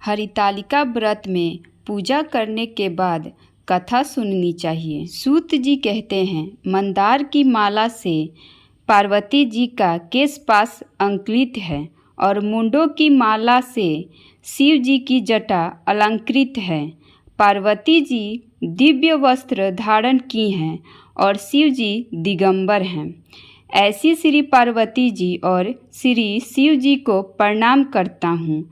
हरितालिका व्रत में पूजा करने के बाद कथा सुननी चाहिए। सूत जी कहते हैं, मंदार की माला से पार्वती जी का केश पास अंकित है और मुंडों की माला से शिव जी की जटा अलंकृत है। पार्वती जी दिव्य वस्त्र धारण की हैं और शिव जी दिगंबर हैं। ऐसी श्री पार्वती जी और श्री शिव जी को प्रणाम करता हूँ।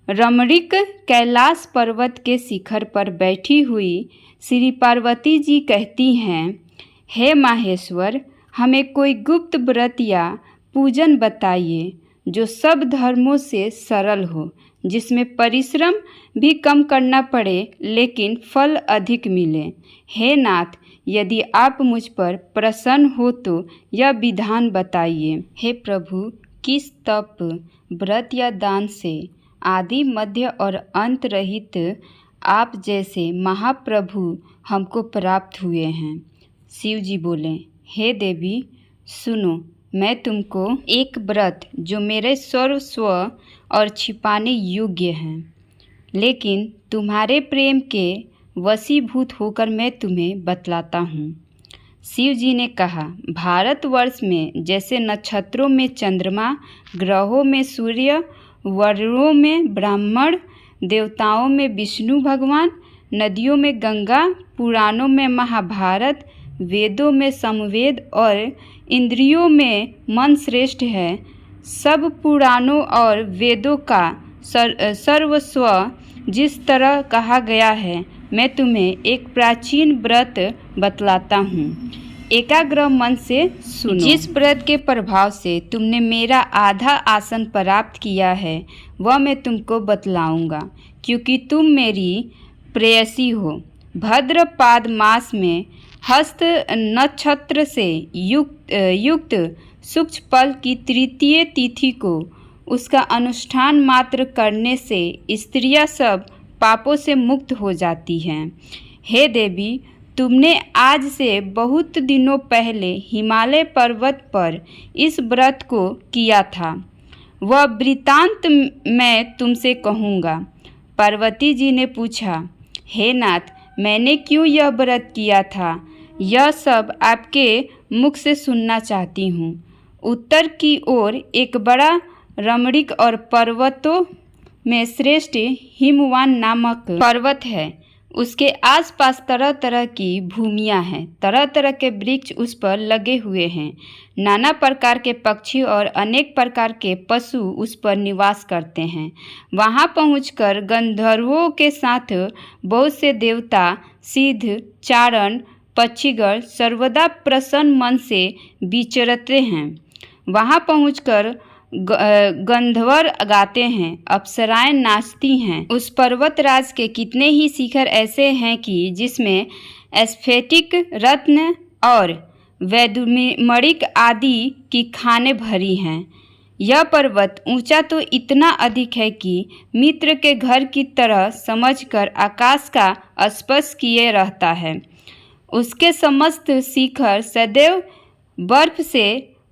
रमणीक कैलाश पर्वत के शिखर पर बैठी हुई श्री पार्वती जी कहती हैं, हे माहेश्वर, हमें कोई गुप्त व्रत या पूजन बताइए जो सब धर्मों से सरल हो, जिसमें परिश्रम भी कम करना पड़े लेकिन फल अधिक मिले। हे नाथ, यदि आप मुझ पर प्रसन्न हो तो यह विधान बताइए। हे प्रभु, किस तप, व्रत या दान से आदि मध्य और अंत रहित आप जैसे महाप्रभु हमको प्राप्त हुए हैं। शिव जी बोले, हे देवी सुनो, मैं तुमको एक व्रत जो मेरे सर्वस्व और छिपाने योग्य हैं, लेकिन तुम्हारे प्रेम के वशीभूत होकर मैं तुम्हें बतलाता हूँ। शिव जी ने कहा, भारतवर्ष में जैसे नक्षत्रों में चंद्रमा, ग्रहों में सूर्य, वर्णों में ब्राह्मण, देवताओं में विष्णु भगवान, नदियों में गंगा, पुराणों में महाभारत, वेदों में समवेद और इंद्रियों में मन श्रेष्ठ है, सब पुराणों और वेदों का सर्वस्व जिस तरह कहा गया है, मैं तुम्हें एक प्राचीन व्रत बतलाता हूँ। एकाग्र मन से सुनो। जिस व्रत के प्रभाव से तुमने मेरा आधा आसन प्राप्त किया है वह मैं तुमको बतलाऊंगा, क्योंकि तुम मेरी प्रेयसी हो। भद्रपाद मास में हस्त नक्षत्र से युक्त सूक्ष्म पल की तृतीय तिथि को उसका अनुष्ठान मात्र करने से स्त्रियां सब पापों से मुक्त हो जाती हैं। हे देवी, तुमने आज से बहुत दिनों पहले हिमालय पर्वत पर इस व्रत को किया था, वह वृत्तांत मैं तुमसे कहूँगा। पार्वती जी ने पूछा, हे नाथ, मैंने क्यों यह व्रत किया था, यह सब आपके मुख से सुनना चाहती हूँ। उत्तर की ओर एक बड़ा रमणीक और पर्वतों में श्रेष्ठ हिमवान नामक पर्वत है। उसके आसपास तरह तरह की भूमियाँ हैं, तरह तरह के वृक्ष उस पर लगे हुए हैं। नाना प्रकार के पक्षी और अनेक प्रकार के पशु उस पर निवास करते हैं। वहाँ पहुंचकर गंधर्वों के साथ बहुत से देवता, सिद्ध, चारण, पक्षीगण सर्वदा प्रसन्न मन से विचरते हैं। वहाँ पहुंचकर गंधर्व गाते हैं, अप्सराएं नाचती हैं। उस पर्वतराज के कितने ही शिखर ऐसे हैं कि जिसमें स्फटिक, रत्न और वैदुर्मिक आदि की खानें भरी हैं। यह पर्वत ऊंचा तो इतना अधिक है कि मित्र के घर की तरह समझकर आकाश का स्पर्श किए रहता है। उसके समस्त शिखर सदैव बर्फ से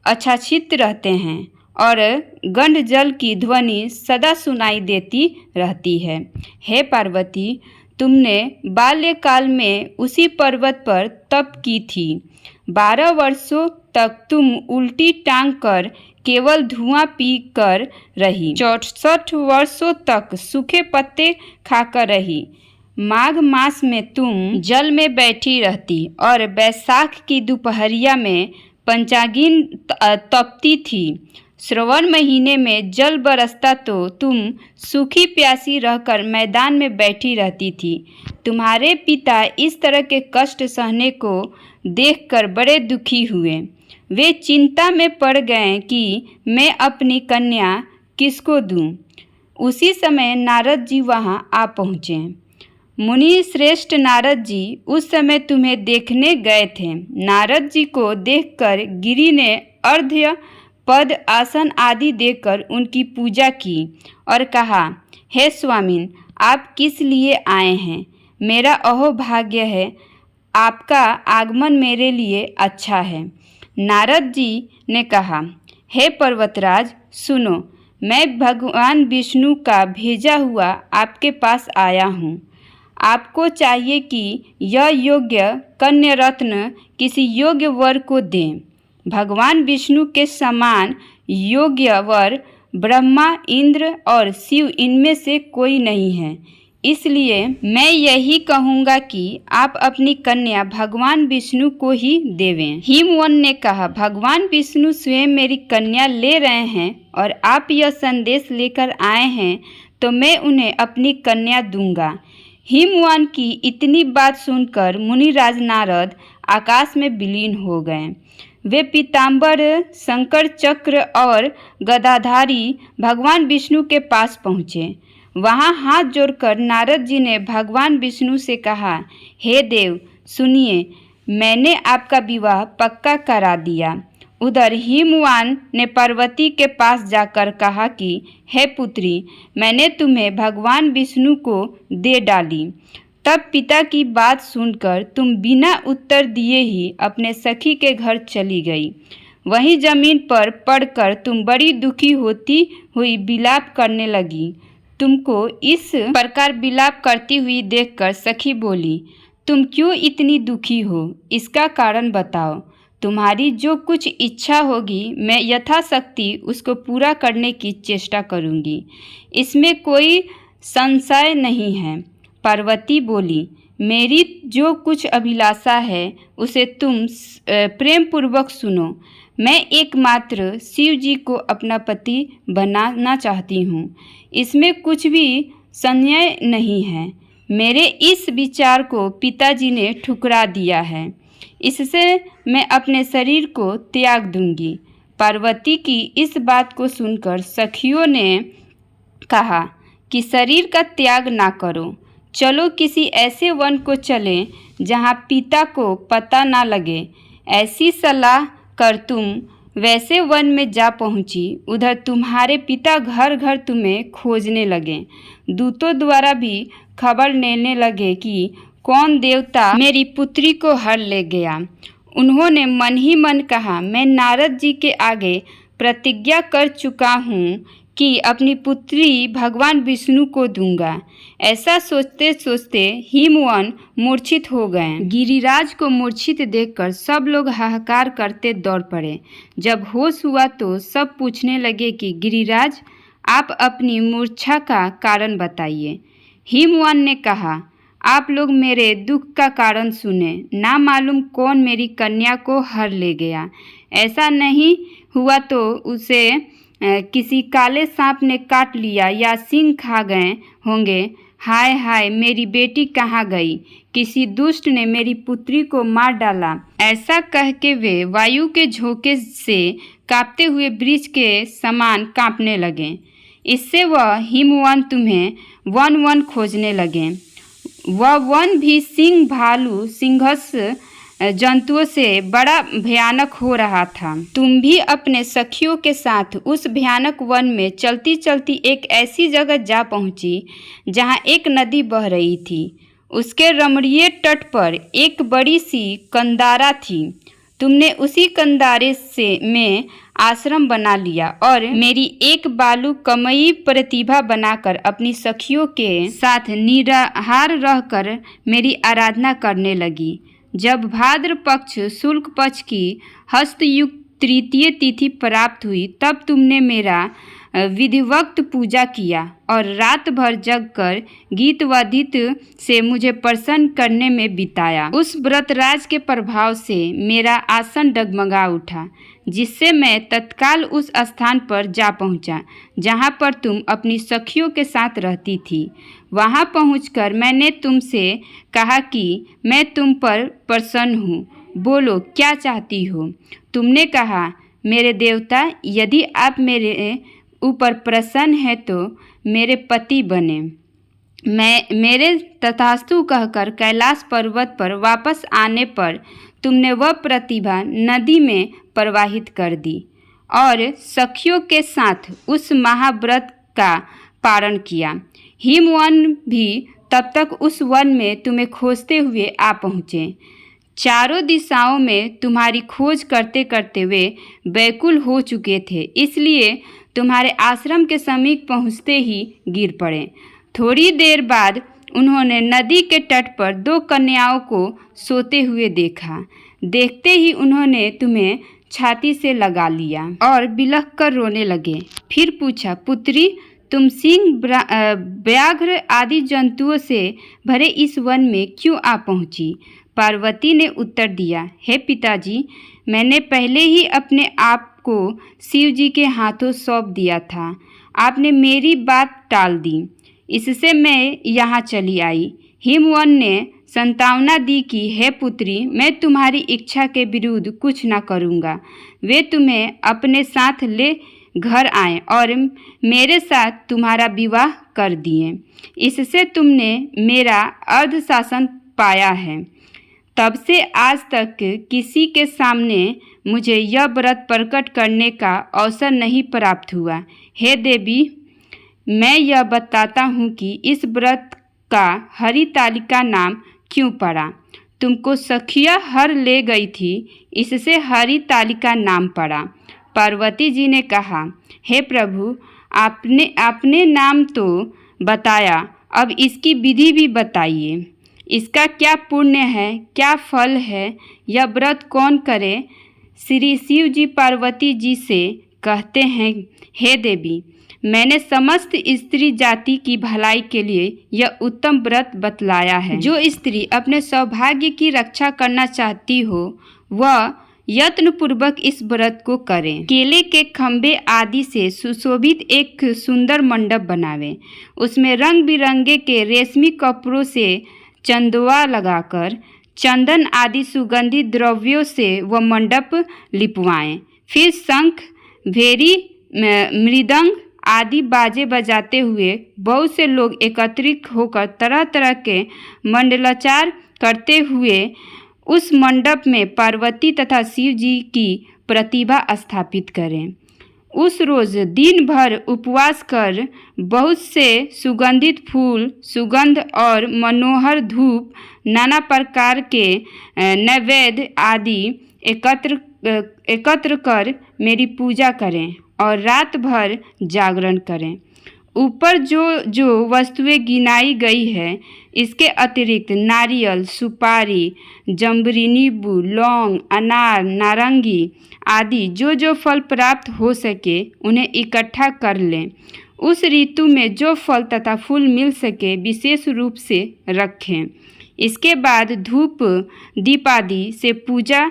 आच्छादित रहते हैं और गंध जल की ध्वनि सदा सुनाई देती रहती है। हे पार्वती, तुमने बाल्यकाल में उसी पर्वत पर तप की थी। 12 वर्षों तक तुम उल्टी टांग कर केवल धुआं पी कर रही। 64 वर्षों तक सूखे पत्ते खाकर रही। माघ मास में तुम जल में बैठी रहती और बैसाख की दोपहरिया में पंचाग्नि तपती थी। श्रवण महीने में जल बरसता तो तुम सूखी प्यासी रहकर मैदान में बैठी रहती थी। तुम्हारे पिता इस तरह के कष्ट सहने को देखकर बड़े दुखी हुए। वे चिंता में पड़ गए कि मैं अपनी कन्या किसको दूं। उसी समय नारद जी वहां आ पहुँचे। मुनि श्रेष्ठ नारद जी उस समय तुम्हें देखने गए थे। नारद जी को देखकर गिरि ने अर्घ्य, पद, आसन आदि देकर उनकी पूजा की और कहा, हे स्वामिन, आप किस लिए आए हैं? मेरा अहोभाग्य है, आपका आगमन मेरे लिए अच्छा है। नारद जी ने कहा, हे पर्वतराज सुनो, मैं भगवान विष्णु का भेजा हुआ आपके पास आया हूँ। आपको चाहिए कि यह योग्य कन्या रत्न किसी योग्य वर को दें। भगवान विष्णु के समान योग्य वर ब्रह्मा, इंद्र और शिव इनमें से कोई नहीं है। इसलिए मैं यही कहूँगा कि आप अपनी कन्या भगवान विष्णु को ही देवें। हिमवन ने कहा, भगवान विष्णु स्वयं मेरी कन्या ले रहे हैं और आप यह संदेश लेकर आए हैं तो मैं उन्हें अपनी कन्या दूंगा। हिमवान की इतनी बात सुनकर मुनिराज नारद आकाश में विलीन हो गए। वे पीताम्बर, शंकर चक्र और गदाधारी भगवान विष्णु के पास पहुँचे। वहाँ हाथ जोड़कर नारद जी ने भगवान विष्णु से कहा, हे देव सुनिए, मैंने आपका विवाह पक्का करा दिया। उधर हिमवान ने पार्वती के पास जाकर कहा कि हे पुत्री, मैंने तुम्हें भगवान विष्णु को दे डाली। तब पिता की बात सुनकर तुम बिना उत्तर दिए ही अपने सखी के घर चली गई। वहीं जमीन पर पड़कर तुम बड़ी दुखी होती हुई विलाप करने लगी। तुमको इस प्रकार विलाप करती हुई देखकर सखी बोली, तुम क्यों इतनी दुखी हो? इसका कारण बताओ। तुम्हारी जो कुछ इच्छा होगी मैं यथाशक्ति उसको पूरा करने की चेष्टा करूँगी, इसमें कोई संशय नहीं है। पार्वती बोली, मेरी जो कुछ अभिलाषा है उसे तुम प्रेम पूर्वक सुनो। मैं एकमात्र शिव जी को अपना पति बनाना चाहती हूँ, इसमें कुछ भी संशय नहीं है। मेरे इस विचार को पिताजी ने ठुकरा दिया है, इससे मैं अपने शरीर को त्याग दूंगी। पार्वती की इस बात को सुनकर सखियों ने कहा कि शरीर का त्याग ना करो, चलो किसी ऐसे वन को चलें जहाँ पिता को पता ना लगे। ऐसी सलाह कर तुम वैसे वन में जा पहुँची। उधर तुम्हारे पिता घर घर तुम्हें खोजने लगे। दूतों द्वारा भी खबर लेने लगे कि कौन देवता मेरी पुत्री को हर ले गया। उन्होंने मन ही मन कहा, मैं नारद जी के आगे प्रतिज्ञा कर चुका हूँ कि अपनी पुत्री भगवान विष्णु को दूंगा। ऐसा सोचते सोचते हिमवन मूर्छित हो गए। गिरिराज को मूर्छित देखकर सब लोग हाहाकार करते दौड़ पड़े। जब होश हुआ तो सब पूछने लगे कि गिरिराज, आप अपनी मूर्छा का कारण बताइए। हिमवन ने कहा, आप लोग मेरे दुख का कारण सुने। ना मालूम कौन मेरी कन्या को हर ले गया। ऐसा नहीं हुआ तो उसे किसी काले सांप ने काट लिया या सिंह खा गए होंगे। हाय हाय, मेरी बेटी कहाँ गई? किसी दुष्ट ने मेरी पुत्री को मार डाला। ऐसा कह के वे वायु के झोंके से कांपते हुए वृक्ष के समान कांपने लगे। इससे वह हिमवन तुम्हें वन वन खोजने लगे। वह वन भी सिंह, भालू, सिंघस जंतुओं से बड़ा भयानक हो रहा था। तुम भी अपने सखियों के साथ उस भयानक वन में चलती चलती एक ऐसी जगह जा पहुंची जहां एक नदी बह रही थी। उसके रमणीय तट पर एक बड़ी सी कंदारा थी। तुमने उसी कंदारे में आश्रम बना लिया और मेरी एक बालू कमई प्रतिभा बनाकर अपनी सखियों के साथ निराहार रहकर मेरी आराधना करने लगी। जब भाद्र पक्ष शुक्ल पक्ष की हस्तयुक्त तृतीय तिथि प्राप्त हुई तब तुमने मेरा विधिवत पूजा किया और रात भर जगकर गीत वादित से मुझे प्रसन्न करने में बिताया। उस व्रतराज के प्रभाव से मेरा आसन डगमगा उठा, जिससे मैं तत्काल उस स्थान पर जा पहुंचा जहां पर तुम अपनी सखियों के साथ रहती थी। वहां पहुंचकर मैंने तुमसे कहा कि मैं तुम पर प्रसन्न हूँ, बोलो क्या चाहती हो। तुमने कहा, मेरे देवता, यदि आप मेरे ऊपर प्रसन्न है तो मेरे पति बने। मेरे तथास्तु कहकर कैलाश पर्वत पर वापस आने पर तुमने वह प्रतिभा नदी में प्रवाहित कर दी और सखियों के साथ उस महाव्रत का पारण किया। हिमवन भी तब तक उस वन में तुम्हें खोजते हुए आ पहुँचे। चारों दिशाओं में तुम्हारी खोज करते करते वे व्याकुल हो चुके थे, इसलिए तुम्हारे आश्रम के समीप पहुँचते ही गिर पड़े। थोड़ी देर बाद उन्होंने नदी के तट पर 2 कन्याओं को सोते हुए देखा। देखते ही उन्होंने तुम्हें छाती से लगा लिया और बिलख कर रोने लगे। फिर पूछा, पुत्री, तुम सिंह, व्याघ्र आदि जंतुओं से भरे इस वन में क्यों आ पहुँची? पार्वती ने उत्तर दिया, हे पिताजी, मैंने पहले ही अपने आप को शिव जी के हाथों सौंप दिया था। आपने मेरी बात टाल दी, इससे मैं यहाँ चली आई। हिमवन ने संतावना दी कि हे पुत्री, मैं तुम्हारी इच्छा के विरुद्ध कुछ न करूँगा। वे तुम्हें अपने साथ ले घर आए और मेरे साथ तुम्हारा विवाह कर दिए। इससे तुमने मेरा अर्ध शासन पाया है। तब से आज तक किसी के सामने मुझे यह व्रत प्रकट करने का अवसर नहीं प्राप्त हुआ। हे देवी, मैं यह बताता हूँ कि इस व्रत का हरितालिका नाम क्यों पड़ा। तुमको सखिया हर ले गई थी, इससे हरितालिका नाम पड़ा। पार्वती जी ने कहा, हे प्रभु, आपने नाम तो बताया, अब इसकी विधि भी बताइए। इसका क्या पुण्य है, क्या फल है, यह व्रत कौन करे? श्री शिव जी पार्वती जी से कहते हैं, हे देवी, मैंने समस्त स्त्री जाति की भलाई के लिए यह उत्तम व्रत बतलाया है। जो स्त्री अपने सौभाग्य की रक्षा करना चाहती हो वह यत्न पूर्वक इस व्रत को करें। केले के खम्भे आदि से सुशोभित एक सुंदर मंडप बनावें। उसमें रंग बिरंगे के रेशमी कपड़ों से चंदवा लगाकर चंदन आदि सुगंधित द्रव्यों से वह मंडप लिपवाएं। फिर शंख, भेरी, मृदंग आदि बाजे बजाते हुए बहुत से लोग एकत्रित होकर तरह तरह के मंडलाचार करते हुए उस मंडप में पार्वती तथा शिव जी की प्रतिभा स्थापित करें। उस रोज दिन भर उपवास कर बहुत से सुगंधित फूल, सुगंध और मनोहर धूप, नाना प्रकार के नैवेद्य आदि एकत्र कर मेरी पूजा करें और रात भर जागरण करें। ऊपर जो वस्तुएं गिनाई गई है, इसके अतिरिक्त नारियल, सुपारी, जम्बरी, नींबू, लौंग, अनार, नारंगी आदि जो फल प्राप्त हो सके उन्हें इकट्ठा कर लें। उस ऋतु में जो फल तथा फूल मिल सके विशेष रूप से रखें। इसके बाद धूप दीप आदि से पूजा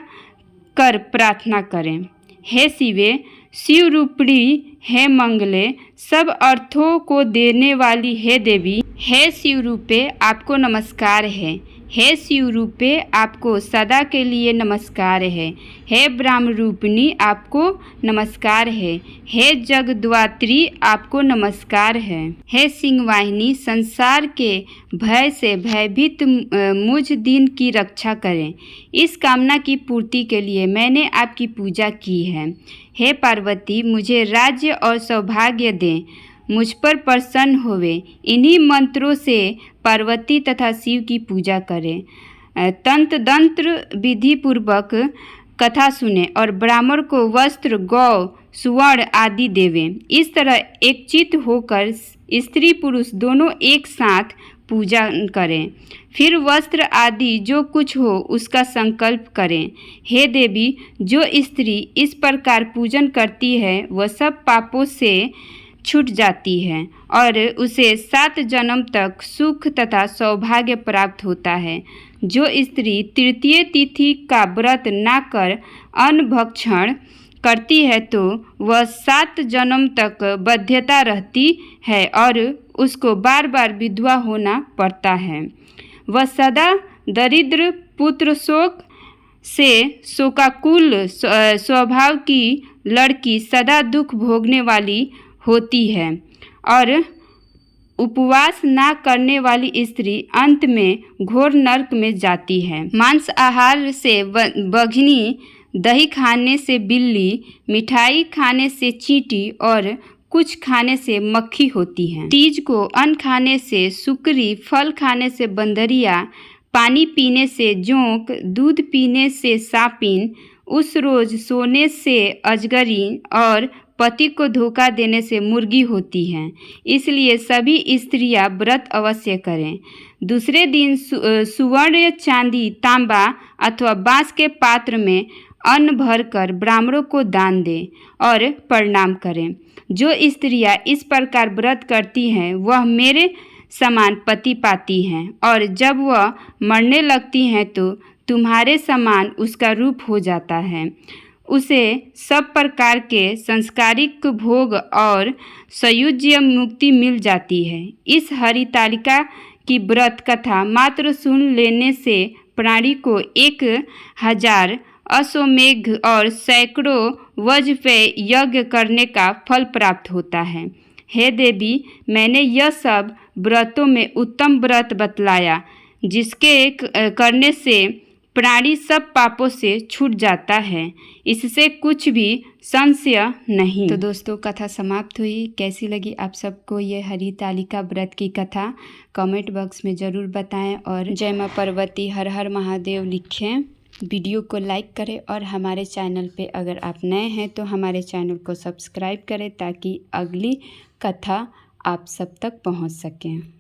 कर प्रार्थना करें। हे शिवे, शिव रूपिणी, हे मंगले, सब अर्थों को देने वाली हे देवी, हे शिव रूपे, आपको नमस्कार है। हे शिव रूपे, आपको सदा के लिए नमस्कार है। हे ब्रह्म रूपिणी, आपको नमस्कार है। हे जगद्धात्री, आपको नमस्कार है। हे सिंहवाहिनी, संसार के भय से भयभीत मुझ दिन की रक्षा करें। इस कामना की पूर्ति के लिए मैंने आपकी पूजा की है। हे पार्वती, मुझे राज्य और सौभाग्य दें, मुझ पर प्रसन्न होवे। इन्हीं मंत्रों से पार्वती तथा शिव की पूजा करें। तंत्र दंत्र विधि पूर्वक कथा सुने और ब्राह्मण को वस्त्र, गौ, सुवर्ण आदि देवें। इस तरह एकचित्त होकर स्त्री पुरुष दोनों एक साथ पूजा करें। फिर वस्त्र आदि जो कुछ हो उसका संकल्प करें। हे देवी, जो स्त्री इस प्रकार पूजन करती है वह सब पापों से छूट जाती है और उसे 7 जन्म तक सुख तथा सौभाग्य प्राप्त होता है। जो स्त्री तृतीय तिथि का व्रत न कर अन्न भक्षण करती है तो वह 7 जन्म तक बद्ध्यता रहती है और उसको बार बार विधवा होना पड़ता है। वह सदा दरिद्र, पुत्र शोक से शोकाकुल स्वभाव की लड़की सदा दुख भोगने वाली होती है और उपवास न करने वाली स्त्री अंत में घोर नरक में जाती है। मांस आहार से बघनी, दही खाने से बिल्ली, मिठाई खाने से चींटी और कुछ खाने से मक्खी होती हैं। तीज को अन्न खाने से सुकरी, फल खाने से बंदरिया, पानी पीने से जोंक, दूध पीने से सापिन, उस रोज सोने से अजगरी और पति को धोखा देने से मुर्गी होती हैं, इसलिए सभी स्त्रियां व्रत अवश्य करें। दूसरे दिन सुवर्ण, चांदी, तांबा अथवा बांस के पात्र में अन्न भरकर ब्राह्मणों को दान दें और प्रणाम करें। जो स्त्रियां इस प्रकार व्रत करती हैं वह मेरे समान पति पाती हैं, और जब वह मरने लगती हैं तो तुम्हारे समान उसका रूप हो जाता है। उसे सब प्रकार के संस्कारिक भोग और सयुज्य मुक्ति मिल जाती है। इस हरितालिका की व्रत कथा मात्र सुन लेने से प्राणी को 1000 अश्वमेघ और सैकड़ों वज्रपेय यज्ञ करने का फल प्राप्त होता है। हे देवी, मैंने यह सब व्रतों में उत्तम व्रत बतलाया, जिसके करने से प्राणी सब पापों से छूट जाता है, इससे कुछ भी संशय नहीं। तो दोस्तों, कथा समाप्त हुई। कैसी लगी आप सबको ये हरितालिका व्रत की कथा? कमेंट बॉक्स में ज़रूर बताएं और जय मां पार्वती, हर हर महादेव लिखें। वीडियो को लाइक करें और हमारे चैनल पे अगर आप नए हैं तो हमारे चैनल को सब्सक्राइब करें ताकि अगली कथा आप सब तक पहुंच सकें।